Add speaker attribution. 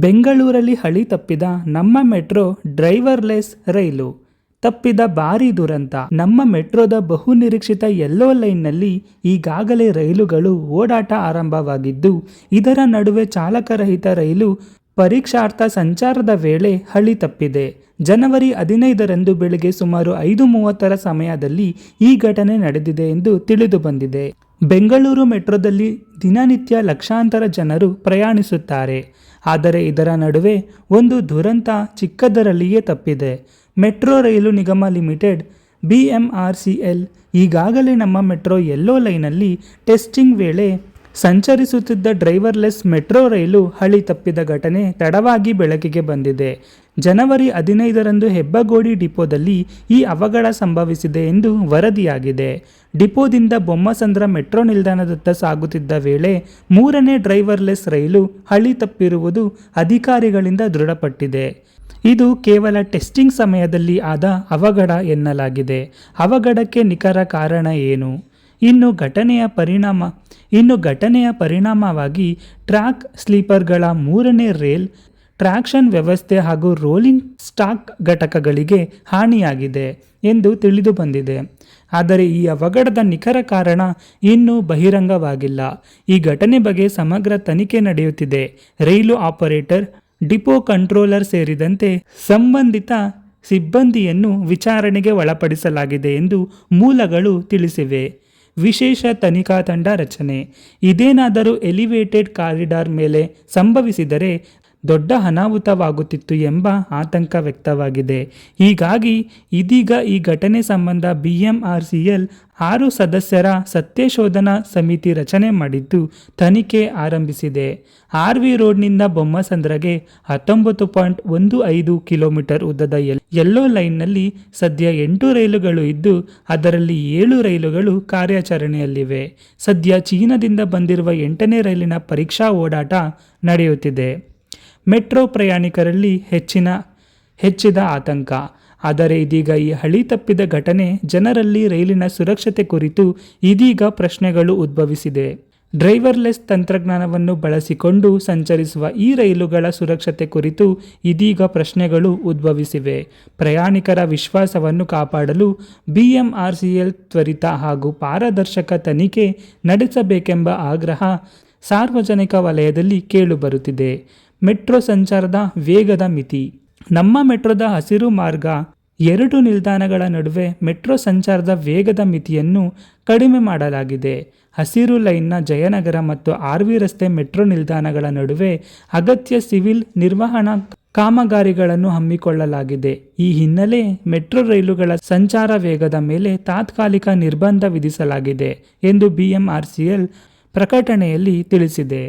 Speaker 1: ಬೆಂಗಳೂರಲ್ಲಿ ಹಳಿ ತಪ್ಪಿದ ನಮ್ಮ ಮೆಟ್ರೋ ಡ್ರೈವರ್ಲೆಸ್ ರೈಲು. ತಪ್ಪಿದ ಭಾರೀ ದುರಂತ. ನಮ್ಮ ಮೆಟ್ರೋದ ಬಹುನಿರೀಕ್ಷಿತ ಯೆಲ್ಲೋ ಲೈನ್ನಲ್ಲಿ ಈಗಾಗಲೇ ರೈಲುಗಳು ಓಡಾಟ ಆರಂಭವಾಗಿದ್ದು, ಇದರ ನಡುವೆ ಚಾಲಕರಹಿತ ರೈಲು ಪರೀಕ್ಷಾರ್ಥ ಸಂಚಾರದ ವೇಳೆ ಹಳಿ ತಪ್ಪಿದೆ. ಜನವರಿ 15ರಂದು ಬೆಳಗ್ಗೆ ಸುಮಾರು 5:30 ಸಮಯದಲ್ಲಿ ಈ ಘಟನೆ ನಡೆದಿದೆ ಎಂದು ತಿಳಿದು ಬಂದಿದೆ. ಬೆಂಗಳೂರು ಮೆಟ್ರೋದಲ್ಲಿ ದಿನನಿತ್ಯ ಲಕ್ಷಾಂತರ ಜನರು ಪ್ರಯಾಣಿಸುತ್ತಾರೆ. ಆದರೆ ಇದರ ನಡುವೆ ಒಂದು ದುರಂತ ಚಿಕ್ಕದರಲ್ಲಿಯೇ ತಪ್ಪಿದೆ. ಮೆಟ್ರೋ ರೈಲು ನಿಗಮ ಲಿಮಿಟೆಡ್ BMRCL ಈಗಾಗಲೇ ನಮ್ಮ ಮೆಟ್ರೋ ಯೆಲ್ಲೋ ಲೈನಲ್ಲಿ ಟೆಸ್ಟಿಂಗ್ ವೇಳೆ ಸಂಚರಿಸುತ್ತಿದ್ದ ಡ್ರೈವರ್ಲೆಸ್ ಮೆಟ್ರೋ ರೈಲು ಹಳಿ ತಪ್ಪಿದ ಘಟನೆ ತಡವಾಗಿ ಬೆಳಕಿಗೆ ಬಂದಿದೆ. ಜನವರಿ 15ರಂದು ಹೆಬ್ಬಗೋಡಿ ಡಿಪೋದಲ್ಲಿ ಈ ಅವಘಡ ಸಂಭವಿಸಿದೆ ಎಂದು ವರದಿಯಾಗಿದೆ. ಡಿಪೋದಿಂದ ಬೊಮ್ಮಸಂದ್ರ ಮೆಟ್ರೋ ನಿಲ್ದಾಣದತ್ತ ಸಾಗುತ್ತಿದ್ದ ವೇಳೆ 3ನೇ ಡ್ರೈವರ್ಲೆಸ್ ರೈಲು ಹಳಿ ತಪ್ಪಿರುವುದು ಅಧಿಕಾರಿಗಳಿಂದ ದೃಢಪಟ್ಟಿದೆ. ಇದು ಕೇವಲ ಟೆಸ್ಟಿಂಗ್ ಸಮಯದಲ್ಲಿ ಆದ ಅವಘಡ ಎನ್ನಲಾಗಿದೆ. ಅವಘಡಕ್ಕೆ ನಿಖರ ಕಾರಣ ಏನು? ಇನ್ನು ಘಟನೆಯ ಪರಿಣಾಮವಾಗಿ ಟ್ರ್ಯಾಕ್ ಸ್ಲೀಪರ್ಗಳ 3ನೇ ರೈಲ್ ಟ್ರಾಕ್ಷನ್ ವ್ಯವಸ್ಥೆ ಹಾಗೂ ರೋಲಿಂಗ್ ಸ್ಟಾಕ್ ಘಟಕಗಳಿಗೆ ಹಾನಿಯಾಗಿದೆ ಎಂದು ತಿಳಿದು ಬಂದಿದೆ. ಆದರೆ ಈ ಅವಘಡದ ನಿಖರ ಕಾರಣ ಇನ್ನೂ ಬಹಿರಂಗವಾಗಿಲ್ಲ. ಈ ಘಟನೆ ಬಗ್ಗೆ ಸಮಗ್ರ ತನಿಖೆ ನಡೆಯುತ್ತಿದೆ. ರೈಲು ಆಪರೇಟರ್, ಡಿಪೋ ಕಂಟ್ರೋಲರ್ ಸೇರಿದಂತೆ ಸಂಬಂಧಿತ ಸಿಬ್ಬಂದಿಯನ್ನು ವಿಚಾರಣೆಗೆ ಒಳಪಡಿಸಲಾಗಿದೆ ಎಂದು ಮೂಲಗಳು ತಿಳಿಸಿವೆ. ವಿಶೇಷ ತನಿಖಾ ತಂಡ ರಚನೆ. ಇದೇನಾದರೂ ಎಲಿವೇಟೆಡ್ ಕಾರಿಡಾರ್ ಮೇಲೆ ಸಂಭವಿಸಿದರೆ ದೊಡ್ಡ ಅನಾಹುತವಾಗುತ್ತಿತ್ತು ಎಂಬ ಆತಂಕ ವ್ಯಕ್ತವಾಗಿದೆ. ಹೀಗಾಗಿ ಇದೀಗ ಈ ಘಟನೆ ಸಂಬಂಧ BMRCL 6 ಸದಸ್ಯರ ಸತ್ಯಶೋಧನಾ ಸಮಿತಿ ರಚನೆ ಮಾಡಿದ್ದು ತನಿಖೆ ಆರಂಭಿಸಿದೆ. RV ರೋಡ್ನಿಂದ ಬೊಮ್ಮಸಂದ್ರಗೆ 19.15 ಕಿಲೋಮೀಟರ್ ಉದ್ದದ ಯೆಲ್ಲೋ ಲೈನ್ನಲ್ಲಿ ಸದ್ಯ 8 ರೈಲುಗಳು ಇದ್ದು, ಅದರಲ್ಲಿ 7 ರೈಲುಗಳು ಕಾರ್ಯಾಚರಣೆಯಲ್ಲಿವೆ. ಸದ್ಯ ಚೀನಾದಿಂದ ಬಂದಿರುವ 8ನೇ ರೈಲಿನ ಪರೀಕ್ಷಾ ಓಡಾಟ ನಡೆಯುತ್ತಿದೆ. ಮೆಟ್ರೋ ಪ್ರಯಾಣಿಕರಲ್ಲಿ ಹೆಚ್ಚಿದ ಆತಂಕ. ಆದರೆ ಇದೀಗ ಈ ಹಳಿ ತಪ್ಪಿದ ಘಟನೆ ಜನರಲ್ಲಿ ರೈಲಿನ ಸುರಕ್ಷತೆ ಕುರಿತು ಇದೀಗ ಪ್ರಶ್ನೆಗಳು ಉದ್ಭವಿಸಿದೆ. ಡ್ರೈವರ್ಲೆಸ್ ತಂತ್ರಜ್ಞಾನವನ್ನು ಬಳಸಿಕೊಂಡು ಸಂಚರಿಸುವ ಈ ರೈಲುಗಳ ಸುರಕ್ಷತೆ ಕುರಿತು ಇದೀಗ ಪ್ರಶ್ನೆಗಳು ಉದ್ಭವಿಸಿವೆ. ಪ್ರಯಾಣಿಕರ ವಿಶ್ವಾಸವನ್ನು ಕಾಪಾಡಲು BMRCL ತ್ವರಿತ ಹಾಗೂ ಪಾರದರ್ಶಕ ತನಿಖೆ ನಡೆಸಬೇಕೆಂಬ ಆಗ್ರಹ ಸಾರ್ವಜನಿಕ ವಲಯದಲ್ಲಿ ಕೇಳಿಬರುತ್ತಿದೆ. ಮೆಟ್ರೋ ಸಂಚಾರದ ವೇಗದ ಮಿತಿ. ನಮ್ಮ ಮೆಟ್ರೋದ ಹಸಿರು ಮಾರ್ಗ 2 ನಿಲ್ದಾಣಗಳ ನಡುವೆ ಮೆಟ್ರೋ ಸಂಚಾರದ ವೇಗದ ಮಿತಿಯನ್ನು ಕಡಿಮೆ ಮಾಡಲಾಗಿದೆ. ಹಸಿರು ಲೈನ್ನ ಜಯನಗರ ಮತ್ತು RV ರಸ್ತೆ ಮೆಟ್ರೋ ನಿಲ್ದಾಣಗಳ ನಡುವೆ ಅಗತ್ಯ ಸಿವಿಲ್ ನಿರ್ವಹಣಾ ಕಾಮಗಾರಿಗಳನ್ನು ಹಮ್ಮಿಕೊಳ್ಳಲಾಗಿದೆ. ಈ ಹಿನ್ನೆಲೆ ಮೆಟ್ರೋ ರೈಲುಗಳ ಸಂಚಾರ ವೇಗದ ಮೇಲೆ ತಾತ್ಕಾಲಿಕ ನಿರ್ಬಂಧ ವಿಧಿಸಲಾಗಿದೆ ಎಂದು BMRCL ಪ್ರಕಟಣೆಯಲ್ಲಿ ತಿಳಿಸಿದೆ.